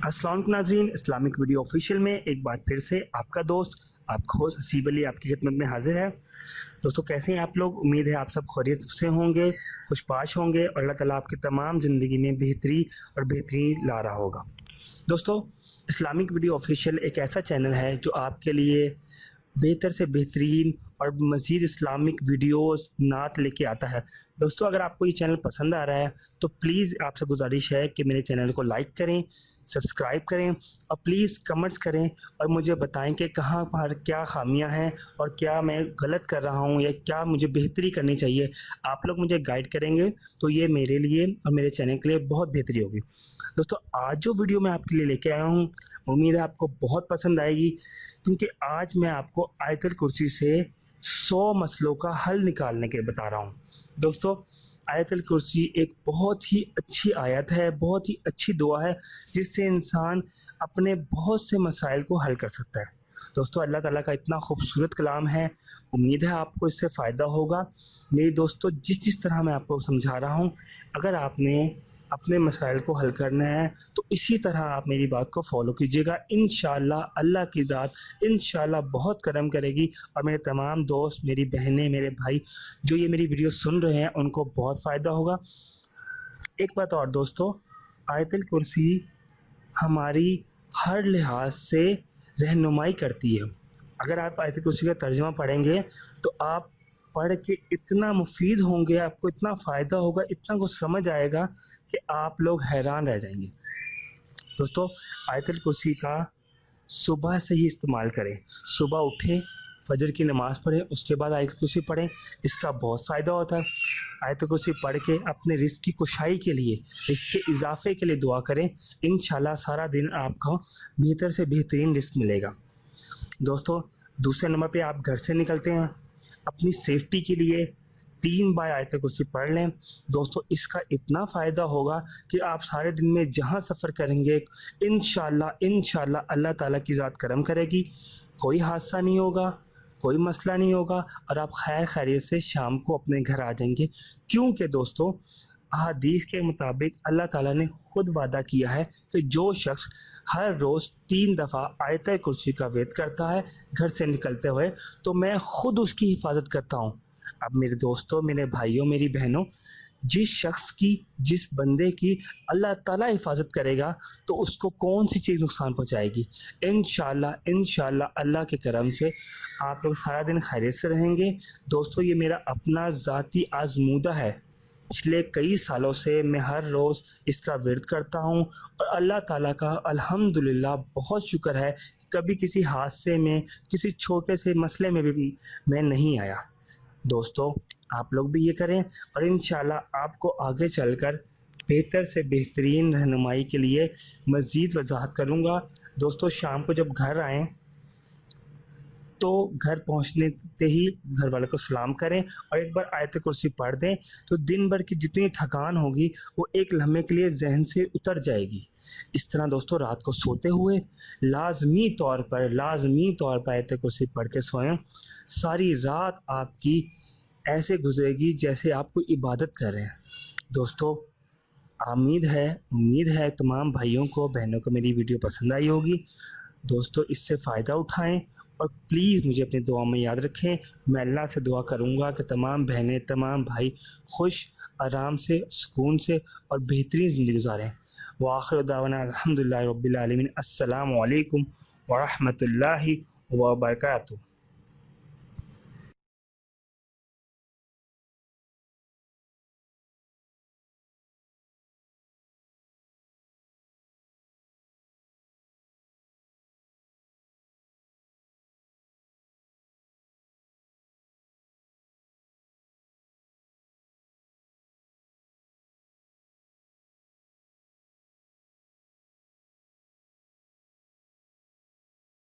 अस्सलाम वालेकुम नाज़रीन, इस्लामिक वीडियो ऑफिशियल में एक बार फिर से आपका दोस्त आपका होस्ट हसीब अली आपकी खिदमत में हाजिर है। दोस्तों कैसे हैं आप लोग? उम्मीद है आप सब खैरियत से होंगे, खुशपाश होंगे और अल्लाह ताला आपकी तमाम ज़िंदगी में बेहतरी ला रहा होगा। दोस्तों इस्लामिक वीडियो ऑफिशियल एक ऐसा चैनल है जो आपके लिए बेहतर से बेहतरीन और मज़ीद इस्लामिक वीडियोस नात लेके आता है। दोस्तों अगर आपको ये चैनल पसंद आ रहा है तो प्लीज़ आपसे गुजारिश है कि मेरे चैनल को लाइक करें, सब्सक्राइब करें और प्लीज़ कमेंट्स करें और मुझे बताएं कि कहाँ पर क्या खामियां हैं और क्या मैं गलत कर रहा हूँ या क्या मुझे बेहतरी करनी चाहिए। आप लोग मुझे गाइड करेंगे तो ये मेरे लिए और मेरे चैनल के लिए बहुत बेहतरी होगी। दोस्तों आज जो वीडियो मैं आपके लिए लेके आया हूँ उम्मीद है आपको बहुत पसंद आएगी, क्योंकि आज मैं आपको आयतुल कुर्सी से 100 मसलों का हल निकालने के बता रहा हूँ। दोस्तों आयतुल कुर्सी एक बहुत ही अच्छी आयत है, बहुत ही अच्छी दुआ है जिससे इंसान अपने बहुत से मसाइल को हल कर सकता है। दोस्तों अल्लाह ताला का इतना खूबसूरत कलाम है, उम्मीद है आपको इससे फ़ायदा होगा। मेरे दोस्तों जिस तरह मैं आपको समझा रहा हूँ, अगर आपने अपने मसाइल को हल करना है तो इसी तरह आप मेरी बात को फॉलो कीजिएगा। इंशाअल्लाह अल्लाह की ज़ात इंशाअल्लाह बहुत करम करेगी और मेरे तमाम दोस्त, मेरी बहनें, मेरे भाई जो ये मेरी वीडियो सुन रहे हैं उनको बहुत फ़ायदा होगा। एक बात और दोस्तों, आयतुल कुर्सी हमारी हर लिहाज से रहनुमाई करती है। अगर आप आयतुल कुर्सी का तर्जुमा पढ़ेंगे तो आप पढ़ के इतना मुफीद होंगे, आपको इतना फ़ायदा होगा, इतना कुछ समझ आएगा कि आप लोग हैरान रह जाएंगे। दोस्तों आयतुल कुर्सी का सुबह से ही इस्तेमाल करें। सुबह उठें, फजर की नमाज़ पढ़ें, उसके बाद आयतुल कुर्सी पढ़ें, इसका बहुत फ़ायदा होता है। आयतुल कुर्सी पढ़ के अपने रिस्क की कुशाई के लिए, रिस्क के इजाफे के लिए दुआ करें। इंशाल्लाह सारा दिन आपको बेहतर से बेहतरीन रिस्क मिलेगा। दोस्तों दूसरे नंबर पे आप घर से निकलते हैं, अपनी सेफ्टी के लिए 3 बार आयतुल कुर्सी पढ़ लें। दोस्तों इसका इतना फ़ायदा होगा कि आप सारे दिन में जहाँ सफ़र करेंगे इंशाल्लाह अल्लाह ताला की ज़ात करम करेगी, कोई हादसा नहीं होगा, कोई मसला नहीं होगा और आप खैर खैरियत से शाम को अपने घर आ जाएंगे। क्योंकि दोस्तों हदीस के मुताबिक अल्लाह ताला ने खुद वादा किया है कि जो शख्स हर रोज़ 3 दफ़ा आयतुल कुर्सी का वेद करता है घर से निकलते हुए, तो मैं खुद उसकी हिफाजत करता हूँ। अब मेरे दोस्तों, मेरे भाइयों, मेरी बहनों, जिस शख्स की, जिस बंदे की अल्लाह ताला हिफाजत करेगा तो उसको कौन सी चीज़ नुकसान पहुँचाएगी। इंशाल्लाह अल्लाह के करम से आप लोग सारा दिन खैरियत से रहेंगे। दोस्तों ये मेरा अपना ज़ाती आज़मूदा है, पिछले कई सालों से मैं हर रोज़ इसका विर्द करता हूँ और अल्लाह ताला का अल्हम्दुलिल्लाह बहुत शुक्र है, कभी किसी हादसे में, किसी छोटे से मसले में भी मैं नहीं आया। दोस्तों आप लोग भी ये करें और इंशाल्लाह आपको आगे चलकर बेहतर से बेहतरीन रहनुमाई के लिए मज़ीद वजाहत करूँगा। दोस्तों शाम को जब घर आएँ तो घर पहुंचने ते ही घर वालों को सलाम करें और एक बार आयतुल कुर्सी पढ़ दें तो दिन भर की जितनी थकान होगी वो एक लम्हे के लिए जहन से उतर जाएगी। इस तरह दोस्तों रात को सोते हुए लाजमी तौर पर आयतुल कुर्सी पढ़ के सोएं। सारी रात आपकी ऐसे गुजरेगी जैसे आप कोई इबादत कर रहे हैं। दोस्तों उम्मीद है तमाम भाइयों को, बहनों को मेरी वीडियो पसंद आई होगी। दोस्तों इससे फ़ायदा उठाएं और प्लीज़ मुझे अपनी दुआ में याद रखें। मैं अल्लाह से दुआ करूँगा कि तमाम बहनें, तमाम भाई खुश, आराम से, सुकून से और बेहतरीन ज़िंदगी गुजारें। व आखिर दावाना अल्हम्दुलिल्लाहि रब्बिल आलमीन। अस्सलामु अलैकुम व रहमतुल्लाहि व बरकातुहू।